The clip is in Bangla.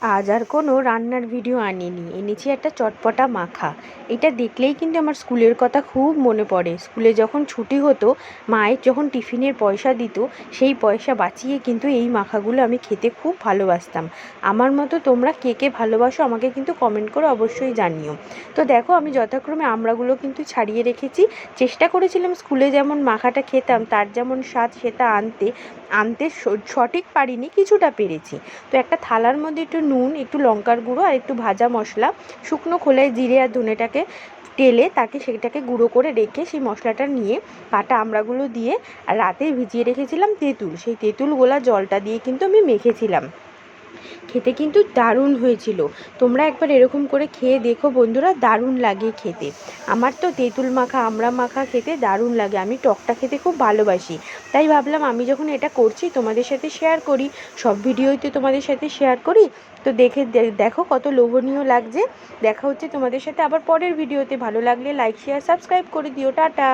আজ আর কোনো রান্নার ভিডিও আনিনি, এনেছি একটা চটপটা মাখা। এটা দেখলেই কিন্তু আমার স্কুলের কথা খুব মনে পড়ে। স্কুলে যখন ছুটি হতো, মায়ের যখন টিফিনের পয়সা দিত, সেই পয়সা বাঁচিয়ে কিন্তু এই মাখাগুলো আমি খেতে খুব ভালোবাসতাম। আমার মতো তোমরা কে কে ভালোবাসো আমাকে কিন্তু কমেন্ট করে অবশ্যই জানিও। তো দেখো, আমি যথাক্রমে আমড়াগুলো কিন্তু ছাড়িয়ে রেখেছি। চেষ্টা করেছিলাম স্কুলে যেমন মাখাটা খেতাম তার যেমন স্বাদ সেটা আনতে আনতে সঠিক পারিনি, কিছুটা পেরেছি। তো একটা থালার মধ্যে একটু নুন, একটু লঙ্কার গুঁড়ো আর একটু ভাজা মশলা, শুকনো খোলায় জিরে আর ধনেটাকে তেলে সেটাকে গুঁড়ো করে রেখে সেই মশলাটা নিয়ে কাটা আমড়াগুলো দিয়ে আর রাতে ভিজিয়ে রেখেছিলাম তেঁতুল, সেই তেঁতুল গোলা জলটা দিয়ে কিন্তু আমি মেখেছিলাম। খেতে কিন্তু দারুণ হয়েছিল। তোমরা একবার এরকম করে খেয়ে দেখো বন্ধুরা, দারুণ লাগে খেতে। আমার তো তেঁতুল মাখা আমড়া মাখা খেতে দারুণ লাগে, আমি টকটা খেতে খুব ভালোবাসি। তাই ভাবলাম আমি যখন এটা করছি তোমাদের সাথে শেয়ার করি, সব ভিডিওই তো তোমাদের সাথে শেয়ার করি। তো দেখো কত লোভনীয় লাগছে। দেখা হচ্ছে তোমাদের সাথে আবার পরের ভিডিওতে। ভালো লাগলে লাইক শেয়ার সাবস্ক্রাইব করে দিও। টাটা।